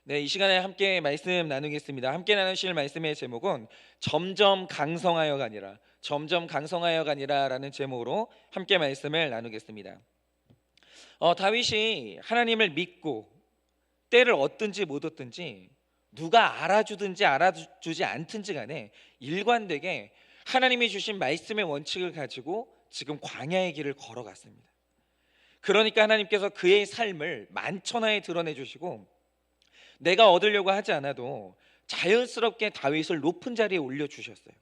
네, 이 시간에 함께 말씀 나누겠습니다. 함께 나누실 말씀의 제목은 점점 강성하여가 아니라 점점 강성하여가 아니라라는 제목으로 함께 말씀을 나누겠습니다. 다윗이 하나님을 믿고 때를 얻든지 못 얻든지 누가 알아주든지 알아주지 않든지 간에 일관되게 하나님이 주신 말씀의 원칙을 가지고 지금 광야의 길을 걸어갔습니다. 그러니까 하나님께서 그의 삶을 만천하에 드러내 주시고 내가 얻으려고 하지 않아도 자연스럽게 다윗을 높은 자리에 올려주셨어요.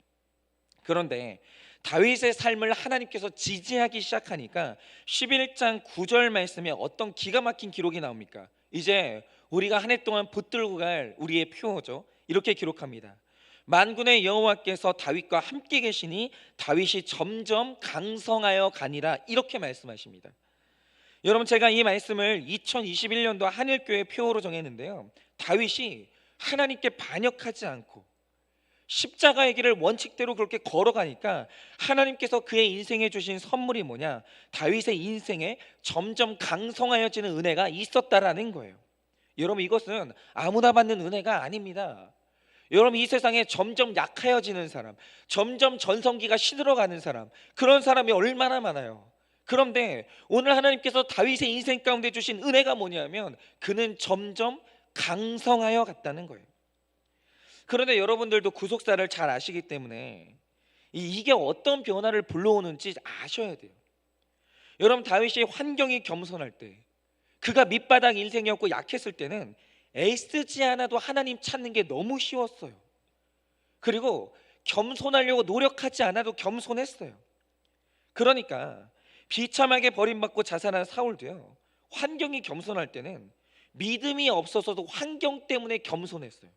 그런데 다윗의 삶을 하나님께서 지지하기 시작하니까 11장 9절 말씀에 어떤 기가 막힌 기록이 나옵니까? 이제 우리가 한 해 동안 붙들고 갈 우리의 표어죠. 이렇게 기록합니다. 만군의 여호와께서 다윗과 함께 계시니 다윗이 점점 강성하여 가니라, 이렇게 말씀하십니다. 여러분, 제가 이 말씀을 2021년도 한일교회 표어로 정했는데요, 다윗이 하나님께 반역하지 않고 십자가의 길을 원칙대로 그렇게 걸어가니까 하나님께서 그의 인생에 주신 선물이 뭐냐? 다윗의 인생에 점점 강성하여지는 은혜가 있었다라는 거예요. 여러분, 이것은 아무나 받는 은혜가 아닙니다. 여러분, 이 세상에 점점 약하여지는 사람, 점점 전성기가 시들어가는 사람, 그런 사람이 얼마나 많아요. 그런데 오늘 하나님께서 다윗의 인생 가운데 주신 은혜가 뭐냐면 그는 점점 강성하여 갔다는 거예요. 그런데 여러분들도 구속사를 잘 아시기 때문에 이게 어떤 변화를 불러오는지 아셔야 돼요. 여러분, 다윗이 환경이 겸손할 때, 그가 밑바닥 인생이었고 약했을 때는 애쓰지 않아도 하나님 찾는 게 너무 쉬웠어요. 그리고 겸손하려고 노력하지 않아도 겸손했어요. 그러니까 비참하게 버림받고 자살한 사울도요, 환경이 겸손할 때는 믿음이 없어서도 환경 때문에 겸손했어요.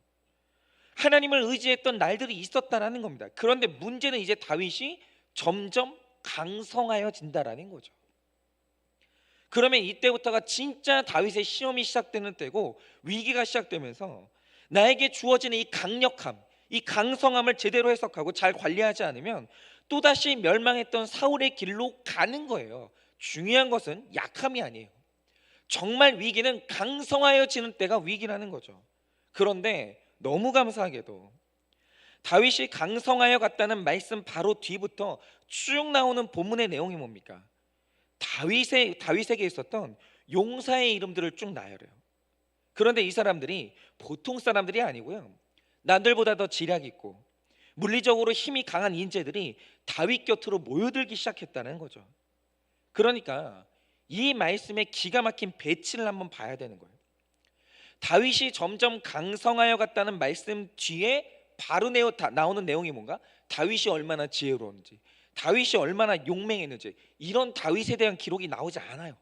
하나님을 의지했던 날들이 있었다라는 겁니다. 그런데 문제는 이제 다윗이 점점 강성하여진다라는 거죠. 그러면 이때부터가 진짜 다윗의 시험이 시작되는 때고, 위기가 시작되면서 나에게 주어지는 이 강력함, 이 강성함을 제대로 해석하고 잘 관리하지 않으면 또다시 멸망했던 사울의 길로 가는 거예요. 중요한 것은 약함이 아니에요. 정말 위기는 강성하여지는 때가 위기라는 거죠. 그런데 너무 감사하게도 다윗이 강성하여 갔다는 말씀 바로 뒤부터 쭉 나오는 본문의 내용이 뭡니까? 다윗에게 있었던 용사의 이름들을 쭉 나열해요. 그런데 이 사람들이 보통 사람들이 아니고요, 남들보다 더 지략 있고 물리적으로 힘이 강한 인재들이 다윗 곁으로 모여들기 시작했다는 거죠. 그러니까 이 말씀의 기가 막힌 배치를 한번 봐야 되는 거예요. 다윗이 점점 강성하여 갔다는 말씀 뒤에 바로 나오는 내용이 뭔가? 다윗이 얼마나 지혜로운지, 다윗이 얼마나 용맹했는지, 이런 다윗에 대한 기록이 나오지 않아요.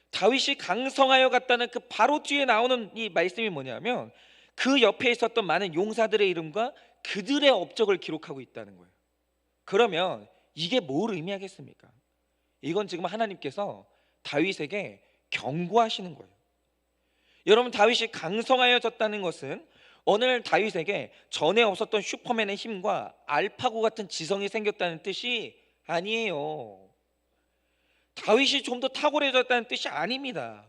다윗이 강성하여 갔다는 그 바로 뒤에 나오는 이 말씀이 뭐냐면 그 옆에 있었던 많은 용사들의 이름과 그들의 업적을 기록하고 있다는 거예요. 그러면 이게 뭘 의미하겠습니까? 이건 지금 하나님께서 다윗에게 경고하시는 거예요. 여러분, 다윗이 강성하여졌다는 것은 오늘 다윗에게 전에 없었던 슈퍼맨의 힘과 알파고 같은 지성이 생겼다는 뜻이 아니에요. 다윗이 좀 더 탁월해졌다는 뜻이 아닙니다.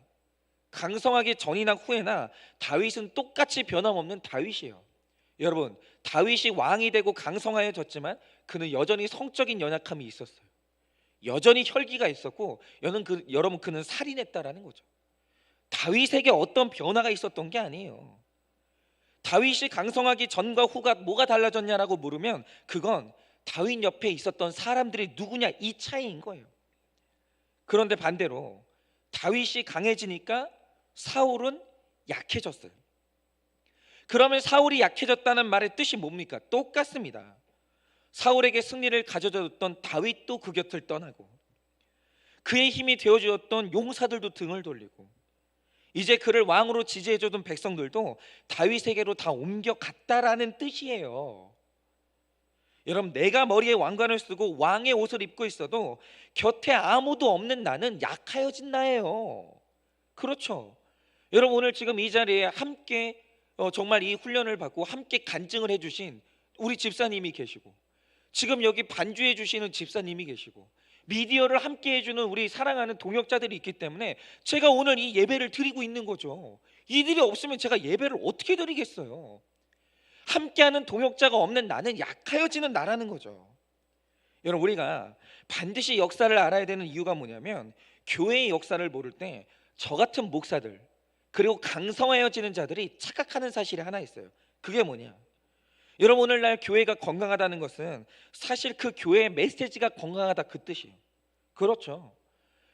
강성하기 전이나 후에나 다윗은 똑같이 변함없는 다윗이에요. 여러분, 다윗이 왕이 되고 강성하여졌지만 그는 여전히 성적인 연약함이 있었어요. 여전히 혈기가 있었고 여러분, 그는 살인했다라는 거죠. 다윗에게 어떤 변화가 있었던 게 아니에요. 다윗이 강성하기 전과 후가 뭐가 달라졌냐라고 물으면 그건 다윗 옆에 있었던 사람들이 누구냐, 이 차이인 거예요. 그런데 반대로 다윗이 강해지니까 사울은 약해졌어요. 그러면 사울이 약해졌다는 말의 뜻이 뭡니까? 똑같습니다. 사울에게 승리를 가져줬던 다윗도 그 곁을 떠나고 그의 힘이 되어주었던 용사들도 등을 돌리고 이제 그를 왕으로 지지해주던 백성들도 다윗에게로 다 옮겨갔다라는 뜻이에요. 여러분, 내가 머리에 왕관을 쓰고 왕의 옷을 입고 있어도 곁에 아무도 없는 나는 약하여진 나예요. 그렇죠? 여러분, 오늘 지금 이 자리에 함께 정말 이 훈련을 받고 함께 간증을 해주신 우리 집사님이 계시고, 지금 여기 반주해 주시는 집사님이 계시고, 미디어를 함께 해주는 우리 사랑하는 동역자들이 있기 때문에 제가 오늘 이 예배를 드리고 있는 거죠. 이들이 없으면 제가 예배를 어떻게 드리겠어요? 함께하는 동역자가 없는 나는 약하여지는 나라는 거죠. 여러분, 우리가 반드시 역사를 알아야 되는 이유가 뭐냐면, 교회의 역사를 모를 때 저 같은 목사들 그리고 강성하여지는 자들이 착각하는 사실이 하나 있어요. 그게 뭐냐? 여러분, 오늘날 교회가 건강하다는 것은 사실 그 교회의 메시지가 건강하다 그 뜻이에요. 그렇죠.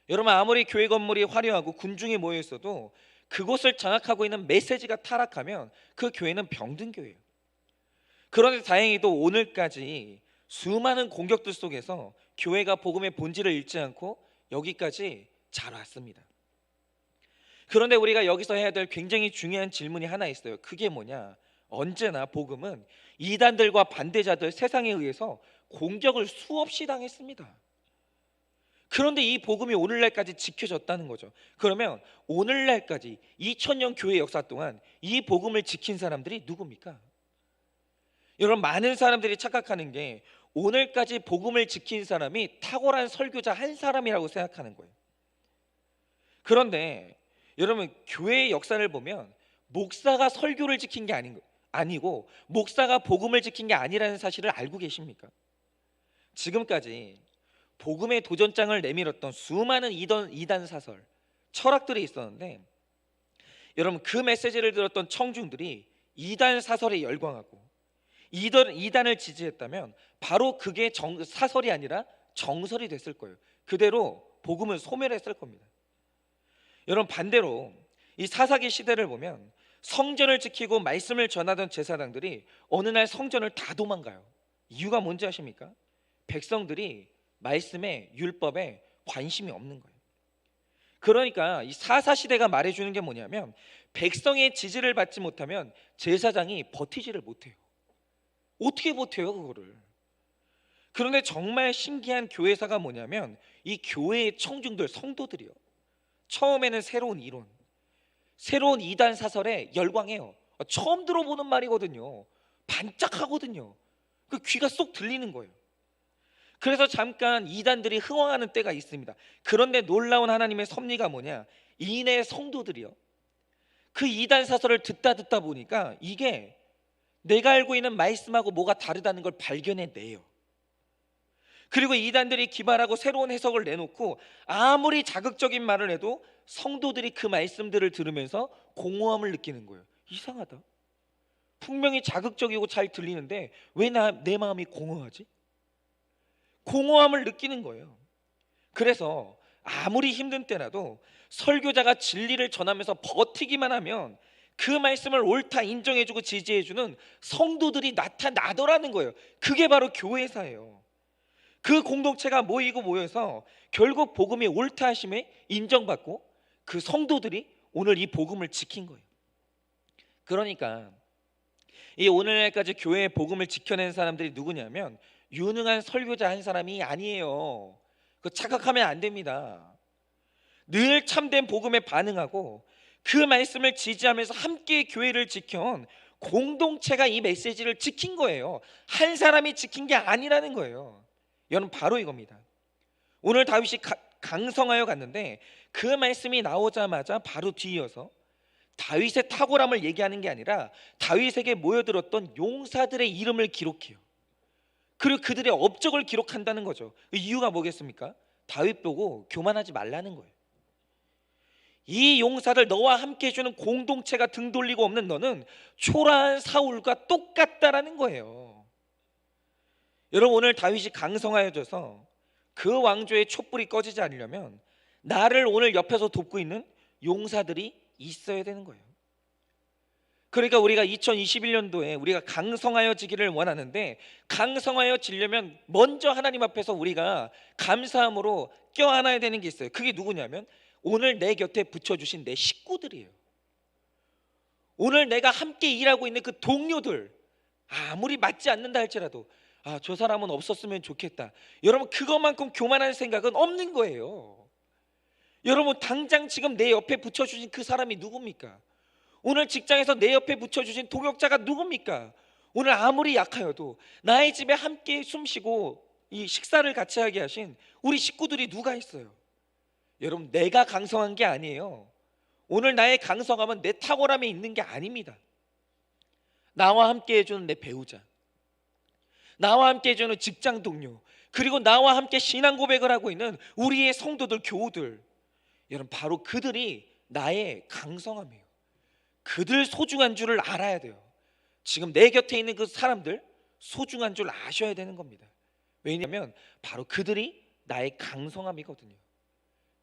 여러분, 아무리 교회 건물이 화려하고 군중이 모여 있어도 그곳을 장악하고 있는 메시지가 타락하면 그 교회는 병든 교회예요. 그런데 다행히도 오늘까지 수많은 공격들 속에서 교회가 복음의 본질을 잃지 않고 여기까지 잘 왔습니다. 그런데 우리가 여기서 해야 될 굉장히 중요한 질문이 하나 있어요. 그게 뭐냐? 언제나 복음은 이단들과 반대자들, 세상에 의해서 공격을 수없이 당했습니다. 그런데 이 복음이 오늘날까지 지켜졌다는 거죠. 그러면 오늘날까지 2000년 교회 역사 동안 이 복음을 지킨 사람들이 누굽니까? 여러분, 많은 사람들이 착각하는 게 오늘까지 복음을 지킨 사람이 탁월한 설교자 한 사람이라고 생각하는 거예요. 그런데 여러분, 교회의 역사를 보면 목사가 설교를 지킨 게 아니고 목사가 복음을 지킨 게 아니라는 사실을 알고 계십니까? 지금까지 복음의 도전장을 내밀었던 수많은 이단 사설, 철학들이 있었는데, 여러분, 그 메시지를 들었던 청중들이 이단 사설에 열광하고 이단을 지지했다면 바로 그게 사설이 아니라 정설이 됐을 거예요. 그대로 복음을 소멸했을 겁니다. 여러분, 반대로 이 사사기 시대를 보면 성전을 지키고 말씀을 전하던 제사장들이 어느 날 성전을 다 도망가요. 이유가 뭔지 아십니까? 백성들이 말씀에, 율법에 관심이 없는 거예요. 그러니까 이 사사 시대가 말해주는 게 뭐냐면, 백성의 지지를 받지 못하면 제사장이 버티지를 못해요. 어떻게 버텨요, 그거를? 그런데 정말 신기한 교회사가 뭐냐면, 이 교회의 청중들, 성도들이요, 처음에는 새로운 이론, 새로운 이단 사설에 열광해요. 처음 들어보는 말이거든요. 반짝하거든요. 그 귀가 쏙 들리는 거예요. 그래서 잠깐 이단들이 흥황하는 때가 있습니다. 그런데 놀라운 하나님의 섭리가 뭐냐? 이내 성도들이요, 그 이단 사설을 듣다 보니까 이게 내가 알고 있는 말씀하고 뭐가 다르다는 걸 발견해내요. 그리고 이단들이 기발하고 새로운 해석을 내놓고 아무리 자극적인 말을 해도 성도들이 그 말씀들을 들으면서 공허함을 느끼는 거예요. 이상하다. 분명히 자극적이고 잘 들리는데 왜 내 마음이 공허하지? 공허함을 느끼는 거예요. 그래서 아무리 힘든 때라도 설교자가 진리를 전하면서 버티기만 하면 그 말씀을 옳다 인정해주고 지지해주는 성도들이 나타나더라는 거예요. 그게 바로 교회사예요. 그 공동체가 모여서 결국 복음이 옳다 하심에 인정받고 그 성도들이 오늘 이 복음을 지킨 거예요. 그러니까 이 오늘날까지 교회의 복음을 지켜낸 사람들이 누구냐면 유능한 설교자 한 사람이 아니에요. 그 착각하면 안 됩니다. 늘 참된 복음에 반응하고 그 말씀을 지지하면서 함께 교회를 지켜온 공동체가 이 메시지를 지킨 거예요. 한 사람이 지킨 게 아니라는 거예요. 여러분, 바로 이겁니다. 오늘 다윗이 강성하여 갔는데 그 말씀이 나오자마자 바로 뒤이어서 다윗의 탁월함을 얘기하는 게 아니라 다윗에게 모여들었던 용사들의 이름을 기록해요. 그리고 그들의 업적을 기록한다는 거죠. 이유가 뭐겠습니까? 다윗 보고 교만하지 말라는 거예요. 이 용사들, 너와 함께 해주는 공동체가 등 돌리고 없는 너는 초라한 사울과 똑같다라는 거예요. 여러분, 오늘 다윗이 강성하여져서 그 왕조의 촛불이 꺼지지 않으려면 나를 오늘 옆에서 돕고 있는 용사들이 있어야 되는 거예요. 그러니까 우리가 2021년도에 우리가 강성하여지기를 원하는데, 강성하여지려면 먼저 하나님 앞에서 우리가 감사함으로 껴안아야 되는 게 있어요. 그게 누구냐면 오늘 내 곁에 붙여주신 내 식구들이에요. 오늘 내가 함께 일하고 있는 그 동료들, 아무리 맞지 않는다 할지라도 저 사람은 없었으면 좋겠다. 여러분, 그것만큼 교만한 생각은 없는 거예요. 여러분, 당장 지금 내 옆에 붙여주신 그 사람이 누굽니까? 오늘 직장에서 내 옆에 붙여주신 동역자가 누굽니까? 오늘 아무리 약하여도 나의 집에 함께 숨쉬고 이 식사를 같이 하게 하신 우리 식구들이 누가 있어요? 여러분, 내가 강성한 게 아니에요. 오늘 나의 강성함은 내 탁월함에 있는 게 아닙니다. 나와 함께 해주는 내 배우자, 나와 함께 해주는 직장 동료, 그리고 나와 함께 신앙 고백을 하고 있는 우리의 성도들, 교우들, 여러분, 바로 그들이 나의 강성함이에요. 그들 소중한 줄을 알아야 돼요. 지금 내 곁에 있는 그 사람들 소중한 줄 아셔야 되는 겁니다. 왜냐하면 바로 그들이 나의 강성함이거든요.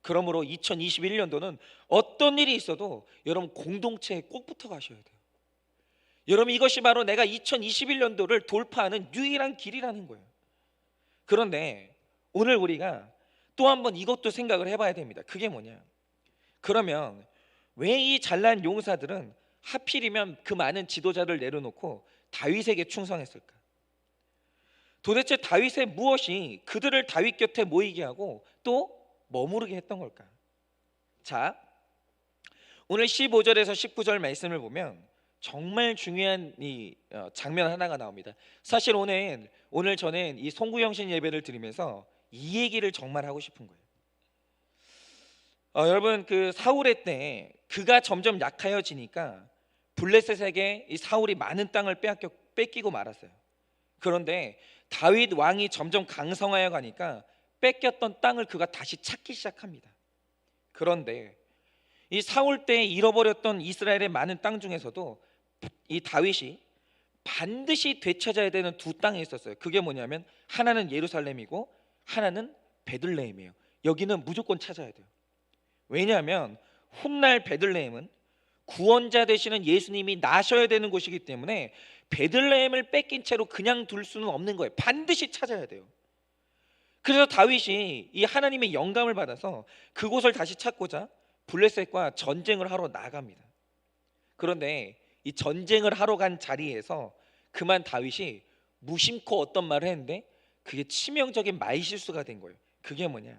그러므로 2021년도는 어떤 일이 있어도 여러분 공동체에 꼭 붙어 가셔야 돼요. 여러분, 이것이 바로 내가 2021년도를 돌파하는 유일한 길이라는 거예요. 그런데 오늘 우리가 또 한번 이것도 생각을 해봐야 됩니다. 그게 뭐냐? 그러면 왜 이 잘난 용사들은 하필이면 그 많은 지도자를 내려놓고 다윗에게 충성했을까? 도대체 다윗의 무엇이 그들을 다윗 곁에 모이게 하고 또 머무르게 했던 걸까? 자, 오늘 15절에서 19절 말씀을 보면 정말 중요한 이 장면 하나가 나옵니다. 사실 오늘 저는 이 송구영신 예배를 드리면서 이 얘기를 정말 하고 싶은 거예요. 여러분, 그 사울의 때 그가 점점 약하여지니까 블레셋에게 이 사울이 많은 땅을 뺏기고 말았어요. 그런데 다윗 왕이 점점 강성하여 가니까 뺏겼던 땅을 그가 다시 찾기 시작합니다. 그런데 이 사울 때 잃어버렸던 이스라엘의 많은 땅 중에서도 이 다윗이 반드시 되찾아야 되는 두 땅이 있었어요. 그게 뭐냐면 하나는 예루살렘이고 하나는 베들레헴이에요. 여기는 무조건 찾아야 돼요. 왜냐하면 훗날 베들레헴은 구원자 되시는 예수님이 나셔야 되는 곳이기 때문에 베들레헴을 뺏긴 채로 그냥 둘 수는 없는 거예요. 반드시 찾아야 돼요. 그래서 다윗이 이 하나님의 영감을 받아서 그곳을 다시 찾고자 블레셋과 전쟁을 하러 나갑니다. 그런데 이 전쟁을 하러 간 자리에서 그만 다윗이 무심코 어떤 말을 했는데 그게 치명적인 말실수가 된 거예요. 그게 뭐냐?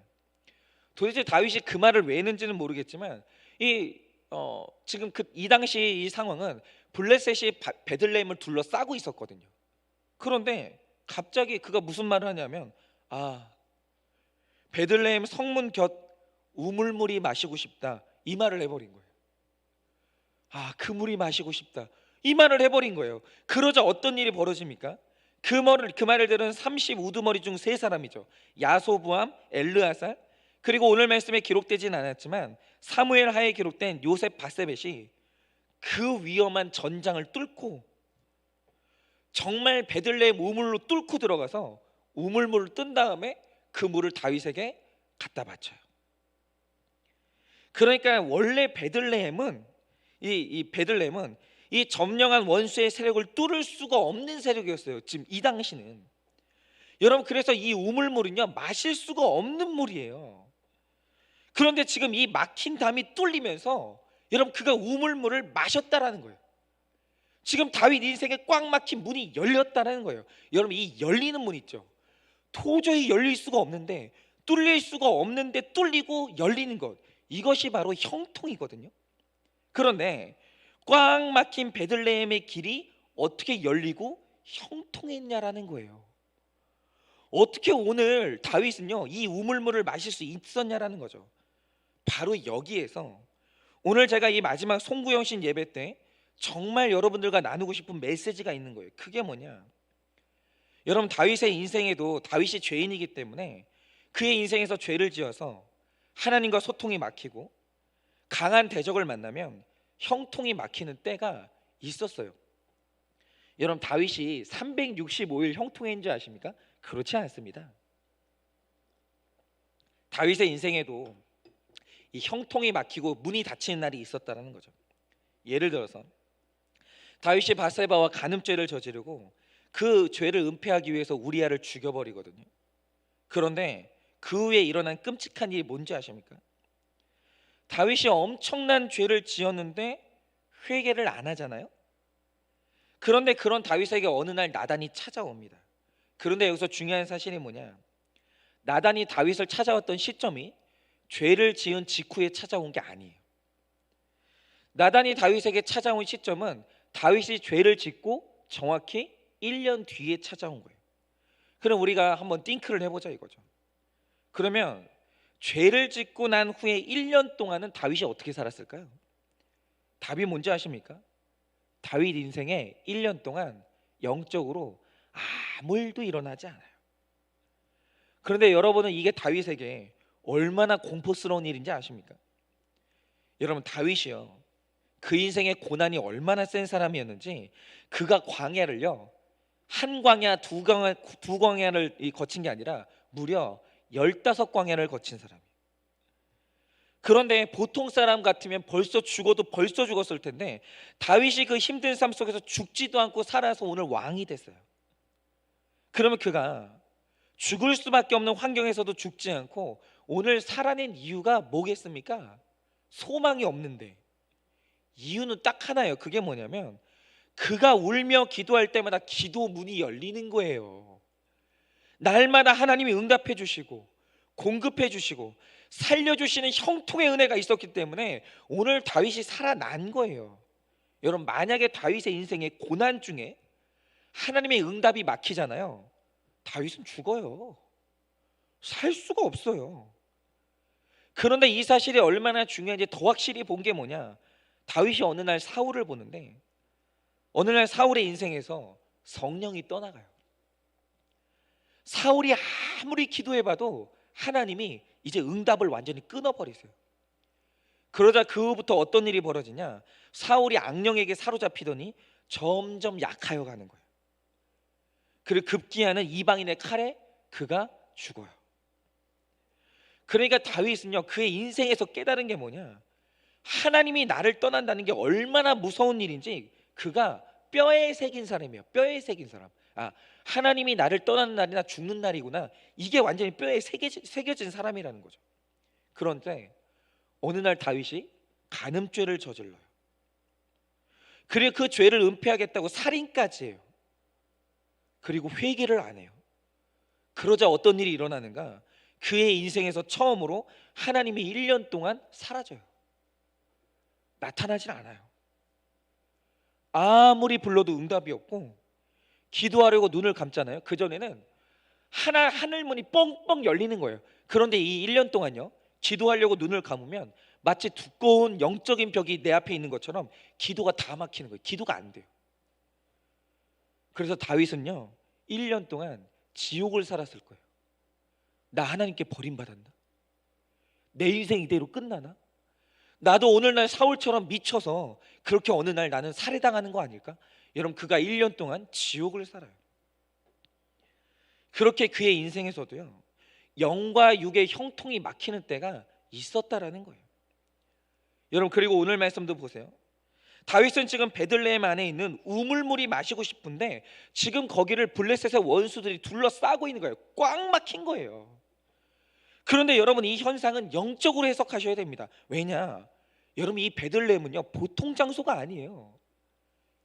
도대체 다윗이 그 말을 왜 했는지는 모르겠지만 지금 이 당시 이 상황은 블레셋이 베들레헴을 둘러싸고 있었거든요. 그런데 갑자기 그가 무슨 말을 하냐면 베들레헴 성문 곁 우물물이 마시고 싶다, 이 말을 해버린 거예요. 그 물이 마시고 싶다, 이 말을 해버린 거예요. 그러자 어떤 일이 벌어집니까? 그 말을 들은 30 우두머리 중 세 사람이죠. 야소부암, 엘르아살, 그리고 오늘 말씀에 기록되진 않았지만 사무엘 하에 기록된 요셉 바세벳이 그 위험한 전장을 뚫고 정말 베들레헴 우물로 뚫고 들어가서 우물물을 뜬 다음에 그 물을 다윗에게 갖다 바쳐요. 그러니까 원래 베들레헴은 이 점령한 원수의 세력을 뚫을 수가 없는 세력이었어요. 지금 이 당시는. 여러분, 그래서 이 우물물은요 마실 수가 없는 물이에요. 그런데 지금 이 막힌 담이 뚫리면서 여러분 그가 우물물을 마셨다라는 거예요. 지금 다윗 인생에 꽉 막힌 문이 열렸다라는 거예요. 여러분, 이 열리는 문 있죠. 도저히 열릴 수가 없는데 뚫릴 수가 없는데 뚫리고 열리는 것, 이것이 바로 형통이거든요. 그런데 꽉 막힌 베들레헴의 길이 어떻게 열리고 형통했냐라는 거예요. 어떻게 오늘 다윗은요 이 우물물을 마실 수 있었냐라는 거죠. 바로 여기에서 오늘 제가 이 마지막 송구영신 예배 때 정말 여러분들과 나누고 싶은 메시지가 있는 거예요. 그게 뭐냐? 여러분, 다윗의 인생에도 다윗이 죄인이기 때문에 그의 인생에서 죄를 지어서 하나님과 소통이 막히고 강한 대적을 만나면 형통이 막히는 때가 있었어요. 여러분, 다윗이 365일 형통인 줄 아십니까? 그렇지 않습니다. 다윗의 인생에도 이 형통이 막히고 문이 닫히는 날이 있었다는 거죠. 예를 들어서 다윗이 바세바와 간음죄를 저지르고 그 죄를 은폐하기 위해서 우리아를 죽여버리거든요. 그런데 그 후에 일어난 끔찍한 일이 뭔지 아십니까? 다윗이 엄청난 죄를 지었는데 회개를 안 하잖아요. 그런데 그런 다윗에게 어느 날 나단이 찾아옵니다. 그런데 여기서 중요한 사실이 뭐냐? 나단이 다윗을 찾아왔던 시점이 죄를 지은 직후에 찾아온 게 아니에요. 나단이 다윗에게 찾아온 시점은 다윗이 죄를 짓고 정확히 1년 뒤에 찾아온 거예요. 그럼 우리가 한번 띵크를 해보자 이거죠. 그러면 죄를 짓고 난 후에 1년 동안은 다윗이 어떻게 살았을까요? 답이 뭔지 아십니까? 다윗 인생에 1년 동안 영적으로 아무 일도 일어나지 않아요. 그런데 여러분은 이게 다윗에게 얼마나 공포스러운 일인지 아십니까? 여러분, 다윗이요, 그 인생의 고난이 얼마나 센 사람이었는지, 그가 광야를요, 한 광야 두 광야를 거친 게 아니라 무려 15광야를 거친 사람이에요. 그런데 보통 사람 같으면 벌써 죽었을 텐데, 다윗이 그 힘든 삶 속에서 죽지도 않고 살아서 오늘 왕이 됐어요. 그러면 그가 죽을 수밖에 없는 환경에서도 죽지 않고 오늘 살아낸 이유가 뭐겠습니까? 소망이 없는데. 이유는 딱 하나예요. 그게 뭐냐면, 그가 울며 기도할 때마다 기도 문이 열리는 거예요. 날마다 하나님이 응답해 주시고 공급해 주시고 살려주시는 형통의 은혜가 있었기 때문에 오늘 다윗이 살아난 거예요. 여러분, 만약에 다윗의 인생의 고난 중에 하나님의 응답이 막히잖아요. 다윗은 죽어요. 살 수가 없어요. 그런데 이 사실이 얼마나 중요한지 더 확실히 본 게 뭐냐? 다윗이 어느 날 사울을 보는데, 어느 날 사울의 인생에서 성령이 떠나가요. 사울이 아무리 기도해봐도 하나님이 이제 응답을 완전히 끊어버리세요. 그러자 그 후부터 어떤 일이 벌어지냐? 사울이 악령에게 사로잡히더니 점점 약하여 가는 거예요. 그리고 급기야는 이방인의 칼에 그가 죽어요. 그러니까 다윗은요, 그의 인생에서 깨달은 게 뭐냐? 하나님이 나를 떠난다는 게 얼마나 무서운 일인지 그가 뼈에 새긴 사람이에요. 뼈에 새긴 사람. 하나님이 나를 떠나는 날이나 죽는 날이구나. 이게 완전히 뼈에 새겨진 사람이라는 거죠. 그런데 어느 날 다윗이 간음죄를 저질러요. 그리고 그 죄를 은폐하겠다고 살인까지 해요. 그리고 회개를 안 해요. 그러자 어떤 일이 일어나는가? 그의 인생에서 처음으로 하나님이 1년 동안 사라져요. 나타나질 않아요. 아무리 불러도 응답이 없고, 기도하려고 눈을 감잖아요. 그전에는 하늘문이 뻥뻥 열리는 거예요. 그런데 이 1년 동안요, 기도하려고 눈을 감으면 마치 두꺼운 영적인 벽이 내 앞에 있는 것처럼 기도가 다 막히는 거예요. 기도가 안 돼요. 그래서 다윗은요, 1년 동안 지옥을 살았을 거예요. 나 하나님께 버림받았나? 내 인생 이대로 끝나나? 나도 오늘날 사울처럼 미쳐서 그렇게 어느 날 나는 살해당하는 거 아닐까? 여러분, 그가 1년 동안 지옥을 살아요. 그렇게 그의 인생에서도요, 영과 육의 형통이 막히는 때가 있었다라는 거예요. 여러분, 그리고 오늘 말씀도 보세요. 다윗은 지금 베들레헴 안에 있는 우물물이 마시고 싶은데 지금 거기를 블레셋의 원수들이 둘러싸고 있는 거예요. 꽉 막힌 거예요. 그런데 여러분, 이 현상은 영적으로 해석하셔야 됩니다. 왜냐? 여러분, 이 베들레헴은요, 보통 장소가 아니에요.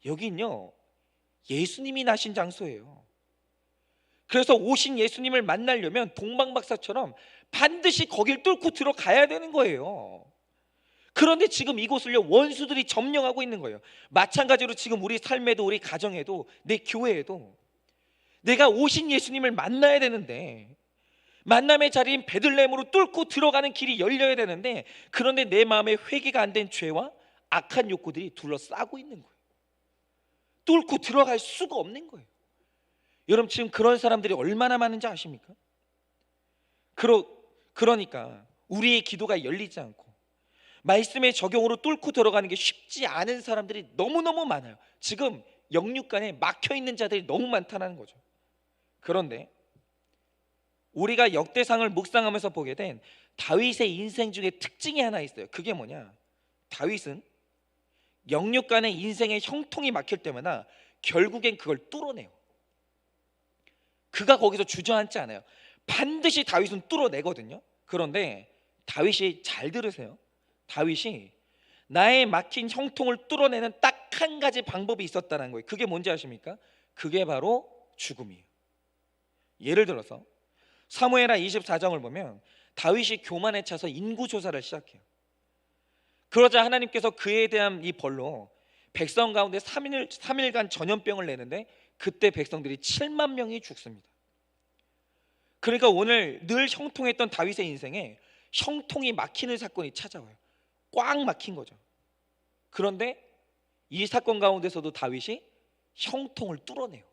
여긴요, 예수님이 나신 장소예요. 그래서 오신 예수님을 만나려면 동방박사처럼 반드시 거길 뚫고 들어가야 되는 거예요. 그런데 지금 이곳을요, 원수들이 점령하고 있는 거예요. 마찬가지로 지금 우리 삶에도, 우리 가정에도, 내 교회에도 내가 오신 예수님을 만나야 되는데, 만남의 자리인 베들레헴으로 뚫고 들어가는 길이 열려야 되는데, 그런데 내 마음에 회개가 안 된 죄와 악한 욕구들이 둘러싸고 있는 거예요. 뚫고 들어갈 수가 없는 거예요. 여러분, 지금 그런 사람들이 얼마나 많은지 아십니까? 그러니까 우리의 기도가 열리지 않고 말씀의 적용으로 뚫고 들어가는 게 쉽지 않은 사람들이 너무너무 많아요. 지금 영육간에 막혀있는 자들이 너무 많다는 거죠. 그런데 우리가 역대상을 묵상하면서 보게 된 다윗의 인생 중에 특징이 하나 있어요. 그게 뭐냐? 다윗은 영육간의 인생의 형통이 막힐 때마다 결국엔 그걸 뚫어내요. 그가 거기서 주저앉지 않아요. 반드시 다윗은 뚫어내거든요. 그런데 다윗이, 잘 들으세요, 다윗이 나의 막힌 형통을 뚫어내는 딱 한 가지 방법이 있었다는 거예요. 그게 뭔지 아십니까? 그게 바로 죽음이에요. 예를 들어서 사무엘하 24장을 보면 다윗이 교만에 차서 인구조사를 시작해요. 그러자 하나님께서 그에 대한 이 벌로 백성 가운데 3일간 전염병을 내는데 그때 백성들이 7만 명이 죽습니다. 그러니까 오늘 늘 형통했던 다윗의 인생에 형통이 막히는 사건이 찾아와요. 꽉 막힌 거죠. 그런데 이 사건 가운데서도 다윗이 형통을 뚫어내요.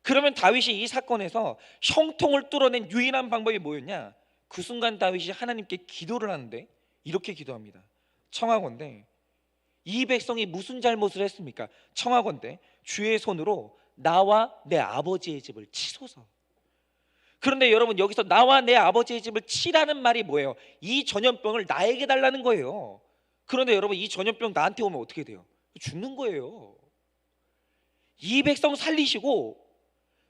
그러면 다윗이 이 사건에서 형통을 뚫어낸 유일한 방법이 뭐였냐? 그 순간 다윗이 하나님께 기도를 하는데 이렇게 기도합니다. 청하건대 이 백성이 무슨 잘못을 했습니까? 청하건대 주의 손으로 나와 내 아버지의 집을 치소서. 그런데 여러분, 여기서 나와 내 아버지의 집을 치라는 말이 뭐예요? 이 전염병을 나에게 달라는 거예요. 그런데 여러분, 이 전염병 나한테 오면 어떻게 돼요? 죽는 거예요. 이 백성 살리시고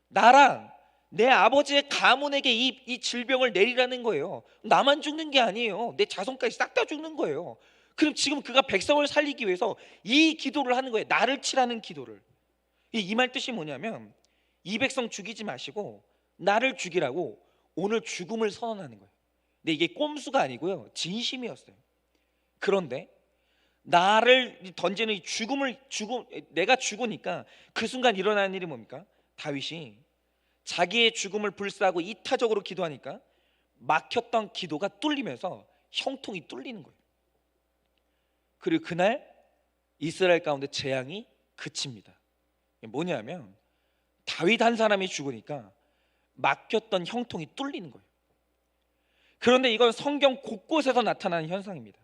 나랑 내 아버지의 가문에게 이 질병을 내리라는 거예요. 나만 죽는 게 아니에요. 내 자손까지 싹 다 죽는 거예요. 그럼 지금 그가 백성을 살리기 위해서 이 기도를 하는 거예요. 나를 치라는 기도를. 이 말 뜻이 뭐냐면 이 백성 죽이지 마시고 나를 죽이라고 오늘 죽음을 선언하는 거예요. 근데 이게 꼼수가 아니고요, 진심이었어요. 그런데 나를 던지는 이 내가 죽으니까 그 순간 일어나는 일이 뭡니까? 다윗이 자기의 죽음을 불사하고 이타적으로 기도하니까 막혔던 기도가 뚫리면서 형통이 뚫리는 거예요. 그리고 그날 이스라엘 가운데 재앙이 그칩니다. 뭐냐면 다윗 한 사람이 죽으니까 막혔던 형통이 뚫리는 거예요. 그런데 이건 성경 곳곳에서 나타나는 현상입니다.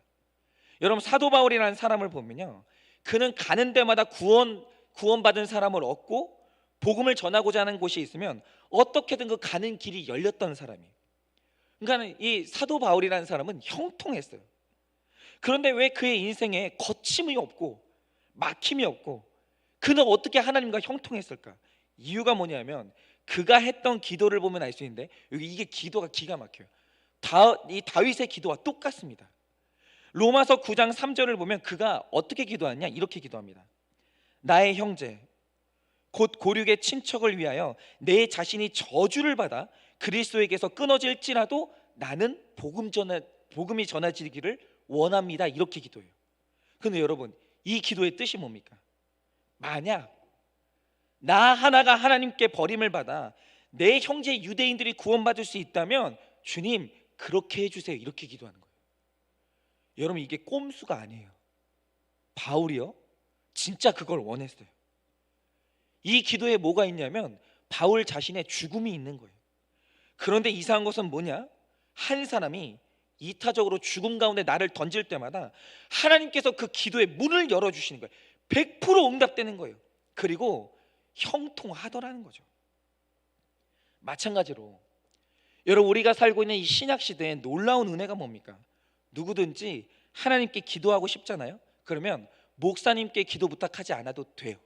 여러분, 사도 바울이라는 사람을 보면요, 그는 가는 데마다 구원받은 사람을 얻고 복음을 전하고자 하는 곳이 있으면 어떻게든 그 가는 길이 열렸던 사람이에요. 그러니까 이 사도 바울이라는 사람은 형통했어요. 그런데 왜 그의 인생에 거침이 없고 막힘이 없고 그는 어떻게 하나님과 형통했을까? 이유가 뭐냐면 그가 했던 기도를 보면 알 수 있는데, 이게 기도가 기가 막혀요. 이 다윗의 기도와 똑같습니다. 로마서 9장 3절을 보면 그가 어떻게 기도하냐? 이렇게 기도합니다. 나의 형제 곧 고륙의 친척을 위하여 내 자신이 저주를 받아 그리스도에게서 끊어질지라도 나는 복음이 전해지기를 원합니다. 이렇게 기도해요. 그런데 여러분, 이 기도의 뜻이 뭡니까? 만약 나 하나가 하나님께 버림을 받아 내 형제 유대인들이 구원받을 수 있다면 주님 그렇게 해주세요. 이렇게 기도하는 거예요. 여러분, 이게 꼼수가 아니에요. 바울이요, 진짜 그걸 원했어요. 이 기도에 뭐가 있냐면 바울 자신의 죽음이 있는 거예요. 그런데 이상한 것은 뭐냐? 한 사람이 이타적으로 죽음 가운데 나를 던질 때마다 하나님께서 그 기도의 문을 열어주시는 거예요. 100% 응답되는 거예요. 그리고 형통하더라는 거죠. 마찬가지로 여러분, 우리가 살고 있는 이 신약 시대에 놀라운 은혜가 뭡니까? 누구든지 하나님께 기도하고 싶잖아요. 그러면 목사님께 기도 부탁하지 않아도 돼요.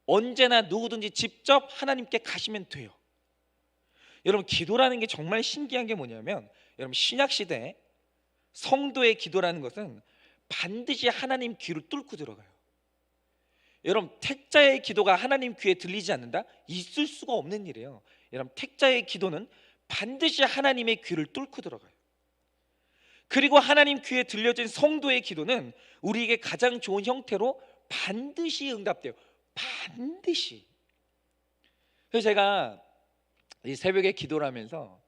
언제나 누구든지 직접 하나님께 가시면 돼요. 여러분, 기도라는 게 정말 신기한 게 뭐냐면, 여러분, 신약 시대에 성도의 기도라는 것은 반드시 하나님 귀를 뚫고 들어가요. 여러분, 택자의 기도가 하나님 귀에 들리지 않는다? 있을 수가 없는 일이에요. 여러분, 택자의 기도는 반드시 하나님의 귀를 뚫고 들어가요. 그리고 하나님 귀에 들려진 성도의 기도는 우리에게 가장 좋은 형태로 반드시 응답돼요. 반드시. 그래서 제가 이 새벽에 기도를 하면서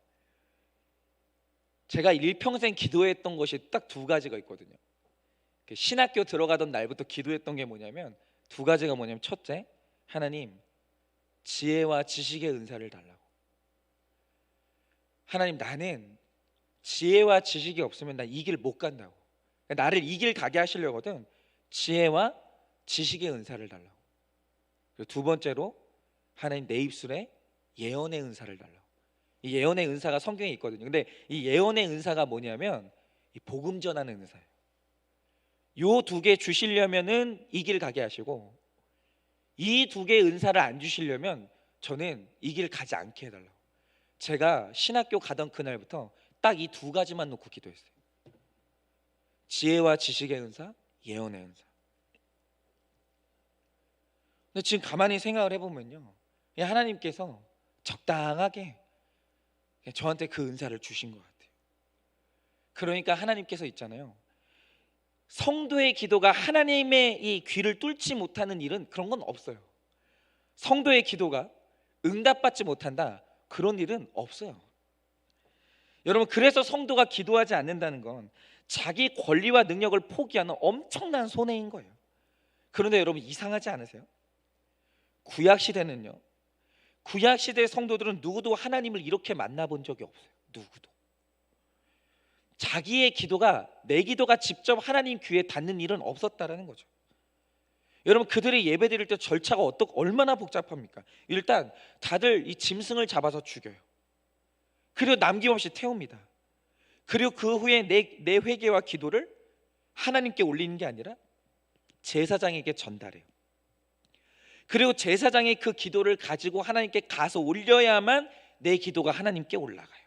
제가 일평생 기도했던 것이 딱 두 가지가 있거든요. 신학교 들어가던 날부터 기도했던 게 뭐냐면 두 가지가 뭐냐면, 첫째, 하나님 지혜와 지식의 은사를 달라고. 하나님, 나는 지혜와 지식이 없으면 나 이 길 못 간다고. 나를 이 길 가게 하시려거든 지혜와 지식의 은사를 달라고. 그리고 두 번째로, 하나님 내 입술에 예언의 은사를 달라고. 이 예언의 은사가 성경에 있거든요. 근데 이 예언의 은사가 뭐냐면 이 복음 전하는 은사예요. 요 두 개 주시려면은 이 길 가게 하시고, 이 두 개의 은사를 안 주시려면 저는 이 길 가지 않게 해달라고. 제가 신학교 가던 그날부터 딱 이 두 가지만 놓고 기도했어요. 지혜와 지식의 은사, 예언의 은사. 근데 지금 가만히 생각을 해보면요, 하나님께서 적당하게 저한테 그 은사를 주신 것 같아요. 그러니까 하나님께서 있잖아요, 성도의 기도가 하나님의 이 귀를 뚫지 못하는 일은 그런 건 없어요. 성도의 기도가 응답받지 못한다, 그런 일은 없어요. 여러분, 그래서 성도가 기도하지 않는다는 건 자기 권리와 능력을 포기하는 엄청난 손해인 거예요. 그런데 여러분, 이상하지 않으세요? 구약시대는요, 구약시대 성도들은 누구도 하나님을 이렇게 만나본 적이 없어요. 누구도. 자기의 기도가, 내 기도가 직접 하나님 귀에 닿는 일은 없었다라는 거죠. 여러분, 그들이 예배 드릴 때 절차가 얼마나 복잡합니까? 일단 다들 이 짐승을 잡아서 죽여요. 그리고 남김없이 태웁니다. 그리고 그 후에 내 회개와 기도를 하나님께 올리는 게 아니라 제사장에게 전달해요. 그리고 제사장이 그 기도를 가지고 하나님께 가서 올려야만 내 기도가 하나님께 올라가요.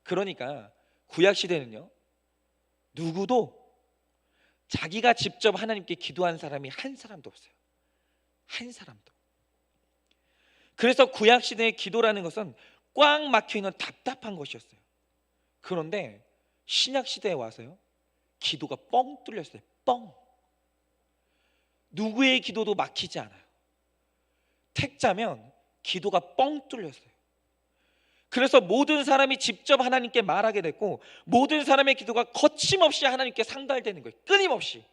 그러니까 구약시대는요, 누구도 자기가 직접 하나님께 기도한 사람이 한 사람도 없어요. 한 사람도. 그래서 구약시대의 기도라는 것은 꽉 막혀있는 답답한 것이었어요. 그런데 신약시대에 와서요, 기도가 뻥 뚫렸어요. 뻥. 누구의 기도도 막히지 않아요. 택자면 기도가 뻥 뚫렸어요. 그래서 모든 사람이 직접 하나님께 말하게 됐고, 모든 사람의 기도가 거침없이 하나님께 상달되는 거예요. 끊임없이.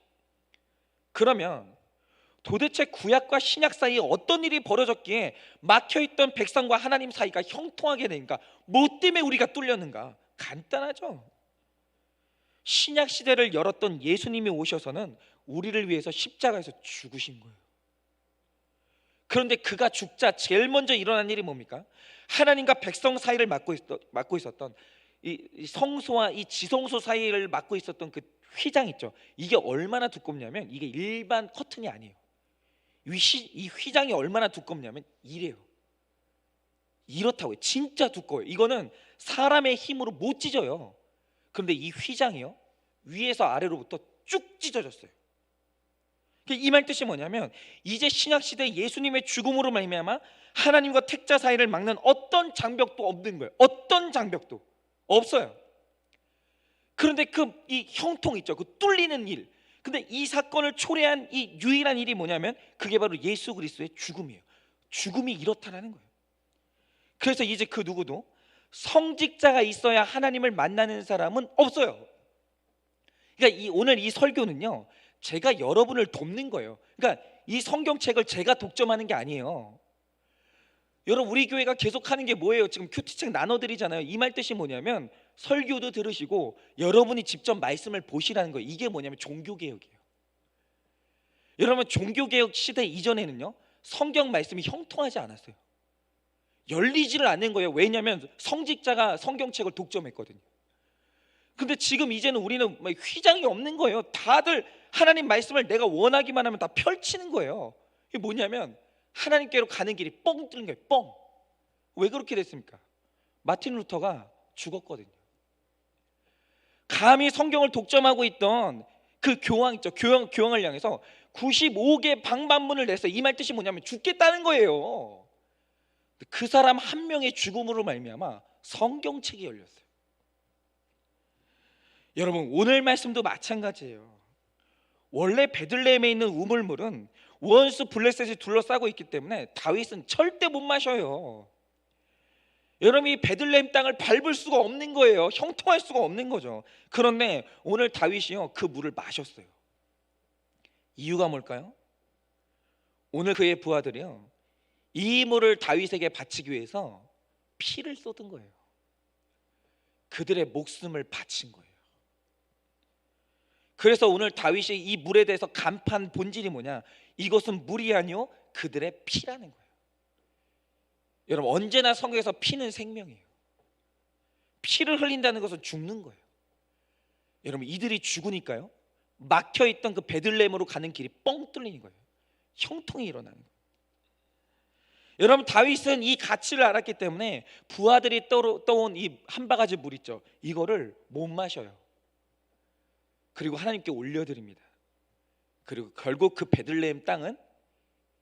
그러면 도대체 구약과 신약 사이에 어떤 일이 벌어졌기에 막혀있던 백성과 하나님 사이가 형통하게 되는가? 뭐 때문에 우리가 뚫렸는가? 간단하죠. 신약 시대를 열었던 예수님이 오셔서는 우리를 위해서 십자가에서 죽으신 거예요. 그런데 그가 죽자 제일 먼저 일어난 일이 뭡니까? 하나님과 백성 사이를 막고 있었던 이 성소와 이 지성소 사이를 막고 있었던 그 휘장 있죠. 이게 얼마나 두껍냐면, 이게 일반 커튼이 아니에요. 이 휘장이 얼마나 두껍냐면 이래요. 이렇다고요. 진짜 두꺼워요. 이거는 사람의 힘으로 못 찢어요. 그런데 이 휘장이요, 위에서 아래로부터 쭉 찢어졌어요. 이 말 뜻이 뭐냐면, 이제 신약시대 예수님의 죽음으로 말미암아 하나님과 택자 사이를 막는 어떤 장벽도 없는 거예요. 어떤 장벽도 없어요. 그런데 이 형통 있죠, 그 뚫리는 일. 근데 이 사건을 초래한 이 유일한 일이 뭐냐면, 그게 바로 예수 그리스도의 죽음이에요. 죽음이 이렇다라는 거예요. 그래서 이제 그 누구도 성직자가 있어야 하나님을 만나는 사람은 없어요. 그러니까 오늘 이 설교는요, 제가 여러분을 돕는 거예요. 그러니까 이 성경책을 제가 독점하는 게 아니에요. 여러분, 우리 교회가 계속 하는 게 뭐예요? 지금 큐티책 나눠드리잖아요. 이 말 뜻이 뭐냐면, 설교도 들으시고 여러분이 직접 말씀을 보시라는 거예요. 이게 뭐냐면 종교개혁이에요. 여러분, 종교개혁 시대 이전에는요, 성경 말씀이 형통하지 않았어요. 열리지를 않는 거예요. 왜냐하면 성직자가 성경책을 독점했거든요. 근데 지금 이제는 우리는 휘장이 없는 거예요. 다들 하나님 말씀을 내가 원하기만 하면 다 펼치는 거예요. 이게 뭐냐면, 하나님께로 가는 길이 뻥 뚫린 거예요. 뻥. 왜 그렇게 됐습니까? 마틴 루터가 죽었거든요. 감히 성경을 독점하고 있던 그 교황 있죠, 교황을 향해서 95개 방반문을 냈어요. 이 말 뜻이 뭐냐면 죽겠다는 거예요. 그 사람 한 명의 죽음으로 말미암아 성경책이 열렸어요. 여러분, 오늘 말씀도 마찬가지예요. 원래 베들레헴에 있는 우물물은 원수 블레셋이 둘러싸고 있기 때문에 다윗은 절대 못 마셔요. 여러분이 베들레헴 땅을 밟을 수가 없는 거예요. 형통할 수가 없는 거죠. 그런데 오늘 다윗이요, 그 물을 마셨어요. 이유가 뭘까요? 오늘 그의 부하들이요, 이 물을 다윗에게 바치기 위해서 피를 쏟은 거예요. 그들의 목숨을 바친 거예요. 그래서 오늘 다윗이 이 물에 대해서 간판 본질이 뭐냐? 이것은 물이 아니요 그들의 피라는 거예요. 여러분, 언제나 성경에서 피는 생명이에요. 피를 흘린다는 것은 죽는 거예요. 여러분, 이들이 죽으니까요, 막혀있던 그 베들레헴으로 가는 길이 뻥 뚫리는 거예요. 형통이 일어나는 거예요. 여러분, 다윗은 이 가치를 알았기 때문에 부하들이 떠온 이 한 바가지 물 있죠, 이거를 못 마셔요. 그리고 하나님께 올려드립니다. 그리고 결국 그 베들레헴 땅은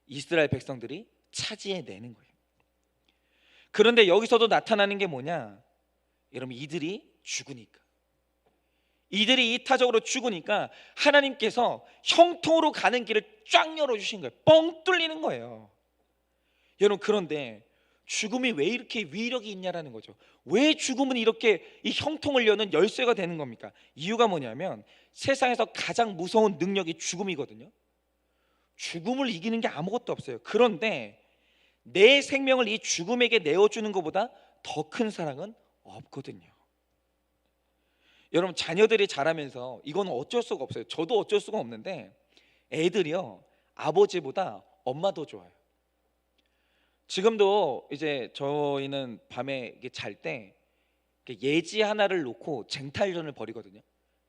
이스라엘 백성들이 차지해내는 거예요. 그런데 여기서도 나타나는 게 뭐냐? 여러분, 이들이 죽으니까, 이들이 이타적으로 죽으니까 하나님께서 형통으로 가는 길을 쫙 열어주신 거예요. 뻥 뚫리는 거예요. 여러분, 그런데 죽음이 왜 이렇게 위력이 있냐라는 거죠. 왜 죽음은 이렇게 이 형통을 여는 열쇠가 되는 겁니까? 이유가 뭐냐면 세상에서 가장 무서운 능력이 죽음이거든요. 죽음을 이기는 게 아무것도 없어요. 그런데 내 생명을 이 죽음에게 내어주는 것보다 더 큰 사랑은 없거든요. 여러분, 자녀들이 자라면서 이건 어쩔 수가 없어요. 저도 어쩔 수가 없는데 애들이요, 아버지보다 엄마 더 좋아요. 지금도 이제 저희는 밤에 잘 때 예지 하나를 놓고 쟁탈전을 벌이거든요.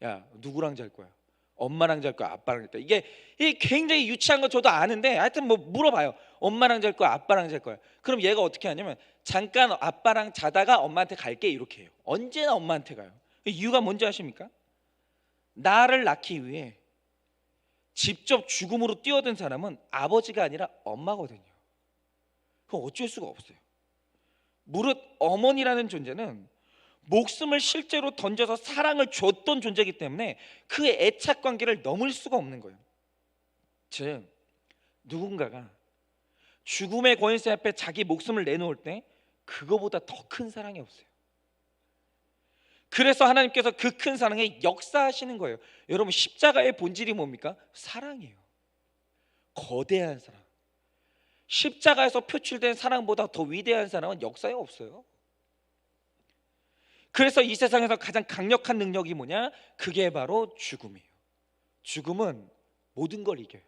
야, 누구랑 잘 거야? 엄마랑 잘 거야? 아빠랑 잘 거야? 이게 굉장히 유치한 거 저도 아는데 하여튼 뭐 물어봐요. 엄마랑 잘 거야? 아빠랑 잘 거야? 그럼 얘가 어떻게 하냐면 잠깐 아빠랑 자다가 엄마한테 갈게 이렇게 해요. 언제나 엄마한테 가요. 이유가 뭔지 아십니까? 나를 낳기 위해 직접 죽음으로 뛰어든 사람은 아버지가 아니라 엄마거든요. 그건 어쩔 수가 없어요. 무릇 어머니라는 존재는 목숨을 실제로 던져서 사랑을 줬던 존재이기 때문에 그 애착 관계를 넘을 수가 없는 거예요. 즉, 누군가가 죽음의 권세 앞에 자기 목숨을 내놓을 때 그거보다 더 큰 사랑이 없어요. 그래서 하나님께서 그 큰 사랑에 역사하시는 거예요. 여러분, 십자가의 본질이 뭡니까? 사랑이에요. 거대한 사랑. 십자가에서 표출된 사랑보다 더 위대한 사랑은 역사에 없어요. 그래서 이 세상에서 가장 강력한 능력이 뭐냐? 그게 바로 죽음이에요. 죽음은 모든 걸 이겨요.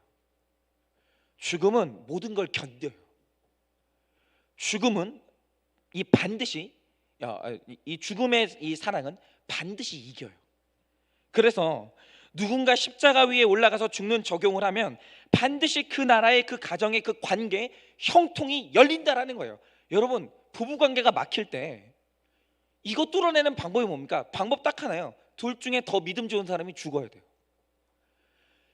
죽음은 모든 걸 견뎌요. 죽음은 반드시 이 죽음의 이 사랑은 반드시 이겨요. 그래서 누군가 십자가 위에 올라가서 죽는 적용을 하면 반드시 그 나라의 그 가정의 그 관계 형통이 열린다라는 거예요. 여러분, 부부 관계가 막힐 때 이거 뚫어내는 방법이 뭡니까? 방법 딱 하나예요. 둘 중에 더 믿음 좋은 사람이 죽어야 돼요.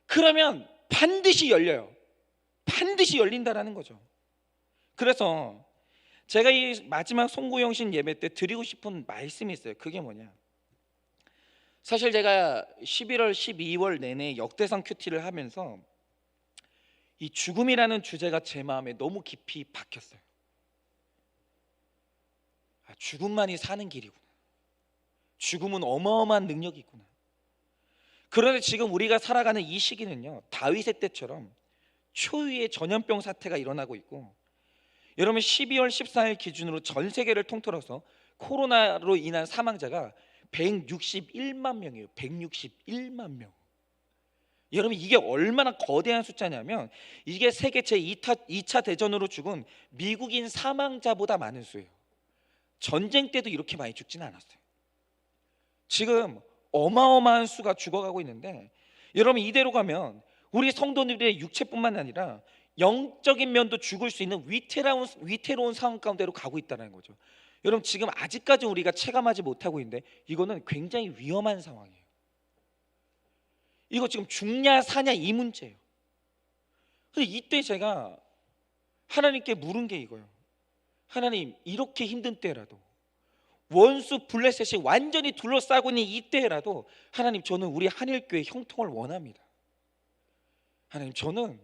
그러면 반드시 열려요. 반드시 열린다라는 거죠. 그래서 제가 이 마지막 송구영신 예배 때 드리고 싶은 말씀이 있어요. 그게 뭐냐? 사실 제가 11월, 12월 내내 역대상 큐티를 하면서 이 죽음이라는 주제가 제 마음에 너무 깊이 박혔어요. 죽음만이 사는 길이구나. 죽음은 어마어마한 능력이 있구나. 그런데 지금 우리가 살아가는 이 시기는요, 다윗의 때처럼 초유의 전염병 사태가 일어나고 있고, 여러분 12월 14일 기준으로 전 세계를 통틀어서 코로나로 인한 사망자가 161만 명이에요. 161만 명. 여러분, 이게 얼마나 거대한 숫자냐면 이게 세계 제2차 대전으로 죽은 미국인 사망자보다 많은 수예요. 전쟁 때도 이렇게 많이 죽지는 않았어요. 지금 어마어마한 수가 죽어가고 있는데, 여러분 이대로 가면 우리 성도님들의 육체뿐만 아니라 영적인 면도 죽을 수 있는 위태로운 상황 가운데로 가고 있다는 거죠. 여러분, 지금 아직까지 우리가 체감하지 못하고 있는데 이거는 굉장히 위험한 상황이에요. 이거 지금 죽냐 사냐 이 문제예요. 근데 이때 제가 하나님께 물은 게 이거예요. 하나님, 이렇게 힘든 때라도 원수 블레셋이 완전히 둘러싸고 있는 이때라도 하나님, 저는 우리 한일교회 형통을 원합니다. 하나님, 저는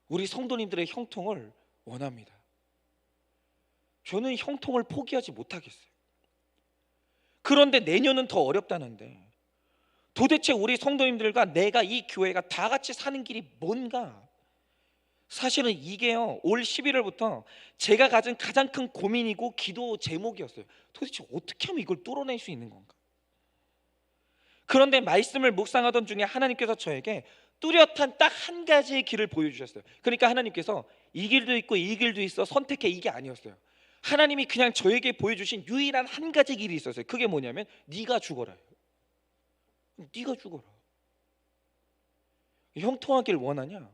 우리 성도님들의 형통을 원합니다. 저는 형통을 포기하지 못하겠어요. 그런데 내년은 더 어렵다는데 도대체 우리 성도님들과 내가 이 교회가 다 같이 사는 길이 뭔가? 사실은 이게요, 올 11월부터 제가 가진 가장 큰 고민이고 기도 제목이었어요. 도대체 어떻게 하면 이걸 뚫어낼 수 있는 건가? 그런데 말씀을 묵상하던 중에 하나님께서 저에게 뚜렷한 딱 한 가지의 길을 보여주셨어요. 그러니까 하나님께서 이 길도 있고 이 길도 있어, 선택해, 이게 아니었어요. 하나님이 그냥 저에게 보여주신 유일한 한 가지 길이 있었어요. 그게 뭐냐면 네가 죽어라. 네가 죽어라. 형통하길 원하냐?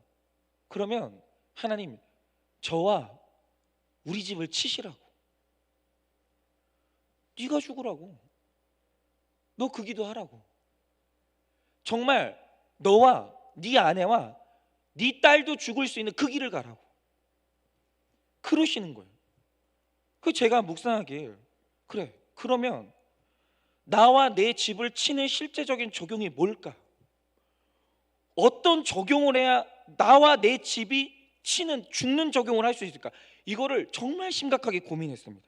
그러면 하나님, 저와 우리 집을 치시라고. 네가 죽으라고. 너 그 기도 하라고. 정말 너와 네 아내와 네 딸도 죽을 수 있는 그 길을 가라고. 그러시는 거예요. 그 제가 묵상하길, 그래, 그러면 나와 내 집을 치는 실제적인 적용이 뭘까? 어떤 적용을 해야 나와 내 집이 치는 죽는 적용을 할 수 있을까? 이거를 정말 심각하게 고민했습니다.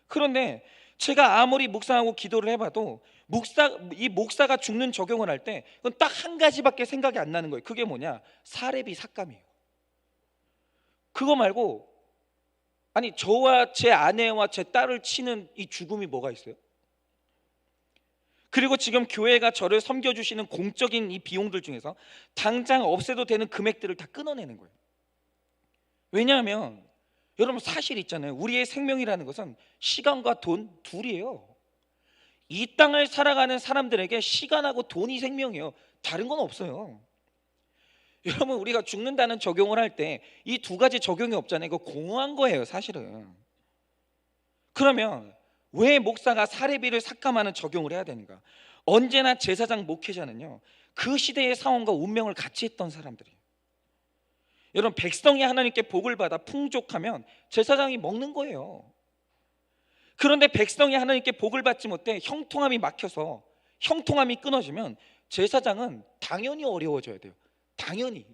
그런데 제가 아무리 묵상하고 기도를 해봐도 이 목사가 죽는 적용을 할 때 그건 딱 한 가지밖에 생각이 안 나는 거예요. 그게 뭐냐? 사렙이 삭감이에요. 그거 말고 아니 저와 제 아내와 제 딸을 치는 이 죽음이 뭐가 있어요? 그리고 지금 교회가 저를 섬겨주시는 공적인 이 비용들 중에서 당장 없애도 되는 금액들을 다 끊어내는 거예요. 왜냐하면 여러분 사실 있잖아요. 우리의 생명이라는 것은 시간과 돈 둘이에요. 이 땅을 살아가는 사람들에게 시간하고 돈이 생명이에요. 다른 건 없어요. 여러분 우리가 죽는다는 적용을 할 때 이 두 가지 적용이 없잖아요. 이거 공허한 거예요 사실은. 그러면 왜 목사가 사례비를 삭감하는 적용을 해야 되는가? 언제나 제사장 목회자는요 그 시대의 상황과 운명을 같이 했던 사람들이에요. 여러분 백성이 하나님께 복을 받아 풍족하면 제사장이 먹는 거예요. 그런데 백성이 하나님께 복을 받지 못해 형통함이 막혀서 형통함이 끊어지면 제사장은 당연히 어려워져야 돼요. 당연히.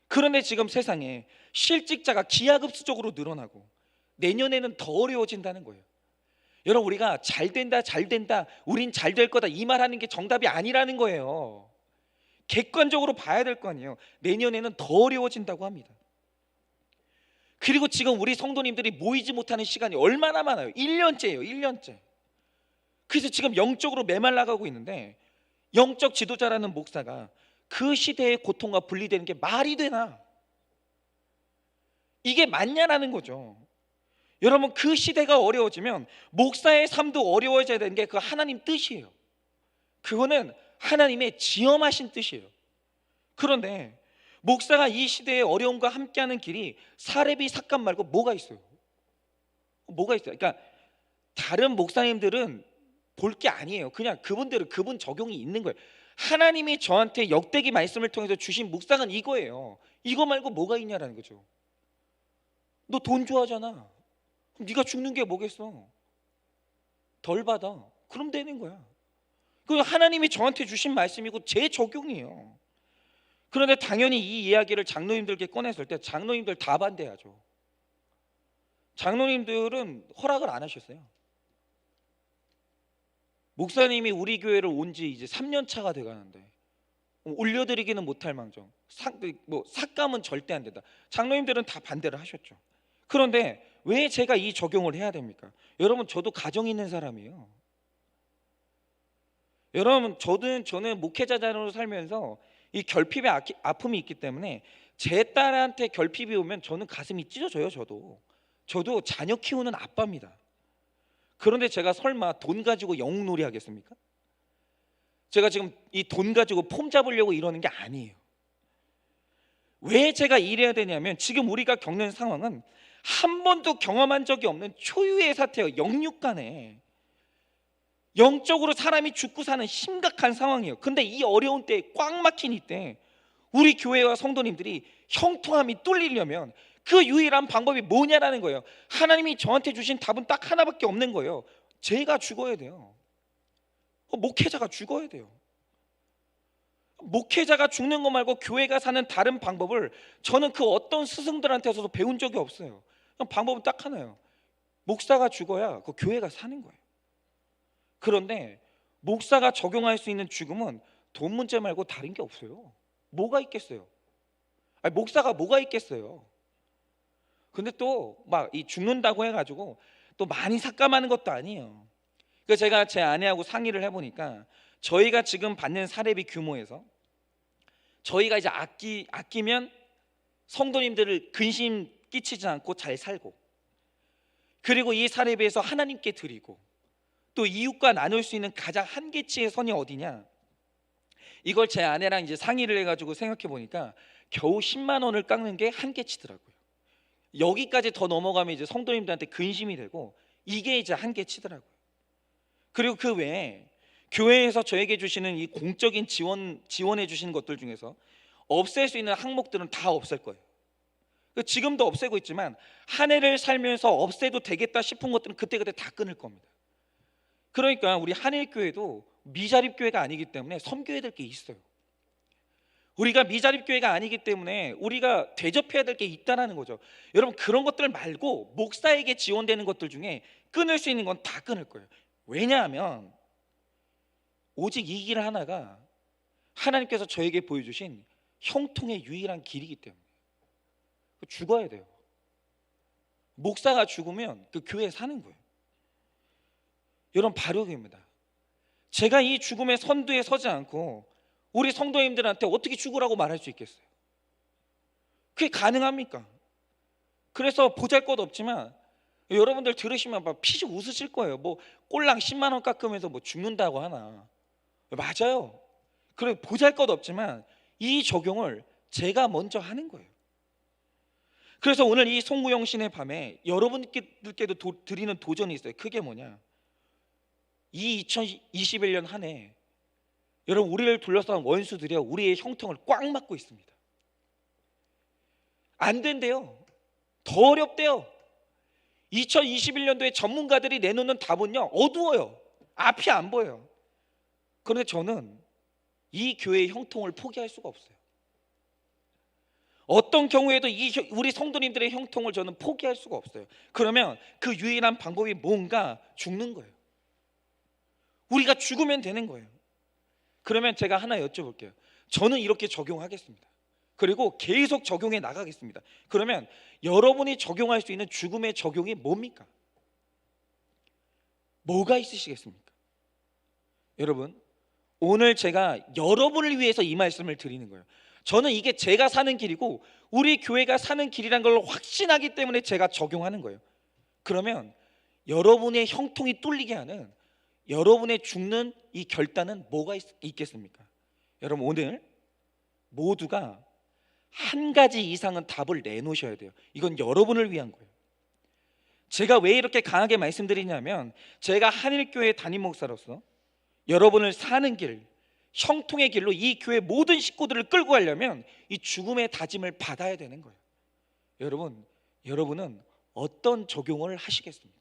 그런데 지금 세상에 실직자가 기하급수적으로 늘어나고 내년에는 더 어려워진다는 거예요. 여러분 우리가 잘 된다 우린 잘 될 거다 이 말하는 게 정답이 아니라는 거예요. 객관적으로 봐야 될 거 아니에요. 내년에는 더 어려워진다고 합니다. 그리고 지금 우리 성도님들이 모이지 못하는 시간이 얼마나 많아요. 1년째예요 1년째. 그래서 지금 영적으로 메말라가고 있는데 영적 지도자라는 목사가 그 시대의 고통과 분리되는 게 말이 되나? 이게 맞냐라는 거죠. 여러분 그 시대가 어려워지면 목사의 삶도 어려워져야 되는 게 그 하나님 뜻이에요. 그거는 하나님의 지엄하신 뜻이에요. 그런데 목사가 이 시대의 어려움과 함께하는 길이 사렙이 삭감 말고 뭐가 있어요? 뭐가 있어요? 그러니까 다른 목사님들은 볼 게 아니에요. 그냥 그분들은 그분 적용이 있는 거예요. 하나님이 저한테 역대기 말씀을 통해서 주신 묵상은 이거예요. 이거 말고 뭐가 있냐라는 거죠. 너 돈 좋아하잖아. 그럼 네가 죽는 게 뭐겠어? 덜 받아. 그럼 되는 거야. 그 하나님이 저한테 주신 말씀이고 제 적용이에요. 그런데 당연히 이 이야기를 장로님들께 꺼냈을 때 장로님들 다 반대하죠. 장로님들은 허락을 안 하셨어요. 목사님이 우리 교회를 온 지 이제 3년 차가 돼가는데 올려드리기는 못할 망정 삭감은 절대 안 된다. 장로님들은 다 반대를 하셨죠. 그런데 왜 제가 이 적용을 해야 됩니까? 여러분 저도 가정 있는 사람이에요. 여러분 저는 목회자로 살면서 이 결핍의 아픔이 있기 때문에 제 딸한테 결핍이 오면 저는 가슴이 찢어져요. 저도 자녀 키우는 아빠입니다. 그런데 제가 설마 돈 가지고 영웅놀이 하겠습니까? 제가 지금 이 돈 가지고 폼 잡으려고 이러는 게 아니에요. 왜 제가 이래야 되냐면 지금 우리가 겪는 상황은 한 번도 경험한 적이 없는 초유의 사태예요. 영육간에 영적으로 사람이 죽고 사는 심각한 상황이에요. 근데 이 어려운 때에 꽉 막힌 이때 우리 교회와 성도님들이 형통함이 뚫리려면 그 유일한 방법이 뭐냐라는 거예요. 하나님이 저한테 주신 답은 딱 하나밖에 없는 거예요. 제가 죽어야 돼요. 목회자가 죽어야 돼요. 목회자가 죽는 거 말고 교회가 사는 다른 방법을 저는 그 어떤 스승들한테서도 배운 적이 없어요. 방법은 딱 하나예요. 목사가 죽어야 그 교회가 사는 거예요. 그런데 목사가 적용할 수 있는 죽음은 돈 문제 말고 다른 게 없어요. 뭐가 있겠어요? 아니, 목사가 뭐가 있겠어요? 근데 또 막 이 죽는다고 해가지고 또 많이 삭감하는 것도 아니에요. 그래서 제가 제 아내하고 상의를 해보니까 저희가 지금 받는 사례비 규모에서 저희가 이제 아끼면 성도님들을 근심 끼치지 않고 잘 살고, 그리고 이 사례비에서 하나님께 드리고 또 이웃과 나눌 수 있는 가장 한계치의 선이 어디냐, 이걸 제 아내랑 이제 상의를 해가지고 생각해 보니까 겨우 10만 원을 깎는 게 한계치더라고요. 여기까지 더 넘어가면 이제 성도님들한테 근심이 되고 이게 이제 한계치더라고요. 그리고 그 외에 교회에서 저에게 주시는 이 공적인 지원해 주시는 것들 중에서 없앨 수 있는 항목들은 다 없앨 거예요. 지금도 없애고 있지만 한 해를 살면서 없애도 되겠다 싶은 것들은 그때그때 다 끊을 겁니다. 그러니까 우리 한일교회도 미자립 교회가 아니기 때문에 섬겨야 될 게 있어요. 우리가 미자립 교회가 아니기 때문에 우리가 대접해야 될 게 있다라는 거죠. 여러분, 그런 것들 말고 목사에게 지원되는 것들 중에 끊을 수 있는 건 다 끊을 거예요. 왜냐하면 오직 이 길 하나가 하나님께서 저에게 보여주신 형통의 유일한 길이기 때문에 죽어야 돼요. 목사가 죽으면 그 교회 사는 거예요. 여러분, 발효입니다. 제가 이 죽음의 선두에 서지 않고 우리 성도님들한테 어떻게 죽으라고 말할 수 있겠어요? 그게 가능합니까? 그래서 보잘것없지만 여러분들 들으시면 막 피식 웃으실 거예요. 뭐 꼴랑 10만 원 깎으면서 뭐 죽는다고 하나. 맞아요. 그래, 보잘것없지만 이 적용을 제가 먼저 하는 거예요. 그래서 오늘 이 송구영신의 밤에 여러분들께도 드리는 도전이 있어요. 그게 뭐냐? 이 2021년 한 해 여러분, 우리를 둘러싼 원수들이요, 우리의 형통을 꽉 막고 있습니다. 안 된대요. 더 어렵대요. 2021년도에 전문가들이 내놓는 답은요, 어두워요. 앞이 안 보여요. 그런데 저는 이 교회의 형통을 포기할 수가 없어요. 어떤 경우에도 우리 성도님들의 형통을 저는 포기할 수가 없어요. 그러면 그 유일한 방법이 뭔가? 죽는 거예요. 우리가 죽으면 되는 거예요. 그러면 제가 하나 여쭤볼게요. 저는 이렇게 적용하겠습니다. 그리고 계속 적용해 나가겠습니다. 그러면 여러분이 적용할 수 있는 죽음의 적용이 뭡니까? 뭐가 있으시겠습니까? 여러분, 오늘 제가 여러분을 위해서 이 말씀을 드리는 거예요. 저는 이게 제가 사는 길이고 우리 교회가 사는 길이란 걸 확신하기 때문에 제가 적용하는 거예요. 그러면 여러분의 형통이 뚫리게 하는, 여러분의 죽는 이 결단은 뭐가 있겠습니까? 여러분, 오늘 모두가 한 가지 이상은 답을 내놓으셔야 돼요. 이건 여러분을 위한 거예요. 제가 왜 이렇게 강하게 말씀드리냐면, 제가 한일교회 담임 목사로서 여러분을 사는 길, 형통의 길로 이 교회 모든 식구들을 끌고 가려면 이 죽음의 다짐을 받아야 되는 거예요. 여러분은 어떤 적용을 하시겠습니까?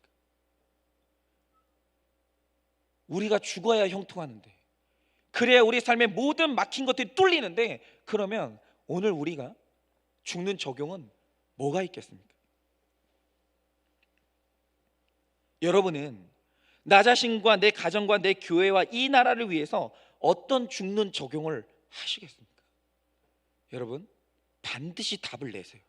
우리가 죽어야 형통하는데, 그래야 우리 삶의 모든 막힌 것들이 뚫리는데, 그러면 오늘 우리가 죽는 적용은 뭐가 있겠습니까? 여러분은 나 자신과 내 가정과 내 교회와 이 나라를 위해서 어떤 죽는 적용을 하시겠습니까? 여러분, 반드시 답을 내세요.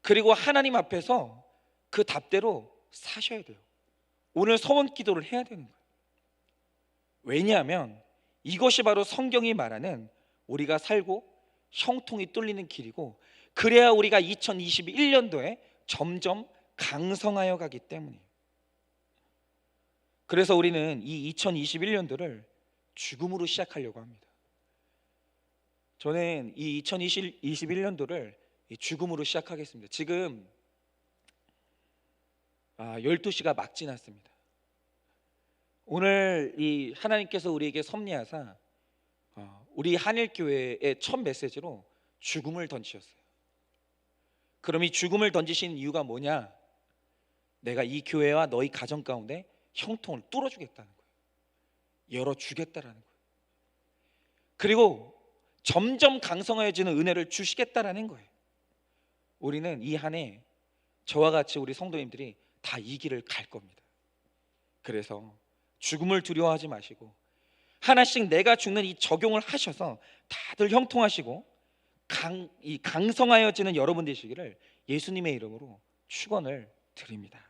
그리고 하나님 앞에서 그 답대로 사셔야 돼요. 오늘 서원 기도를 해야 되는 거예요. 왜냐하면 이것이 바로 성경이 말하는 우리가 살고 형통이 뚫리는 길이고, 그래야 우리가 2021년도에 점점 강성하여 가기 때문이에요. 그래서 우리는 이 2021년도를 죽음으로 시작하려고 합니다. 저는 이 2021년도를 죽음으로 시작하겠습니다. 지금 12시가 막 지났습니다. 오늘 이 하나님께서 우리에게 섭리하사 우리 한일교회의 첫 메시지로 죽음을 던지셨어요. 그럼 이 죽음을 던지신 이유가 뭐냐? 내가 이 교회와 너희 가정 가운데 형통을 뚫어주겠다는 거예요. 열어주겠다라는 거예요. 그리고 점점 강성해지는 은혜를 주시겠다라는 거예요. 우리는 이 한 해 저와 같이 우리 성도님들이 다 이 길을 갈 겁니다. 그래서 죽음을 두려워하지 마시고 하나씩 내가 죽는 이 적용을 하셔서 다들 형통하시고 강성하여지는 여러분 되시기를 예수님의 이름으로 축원을 드립니다.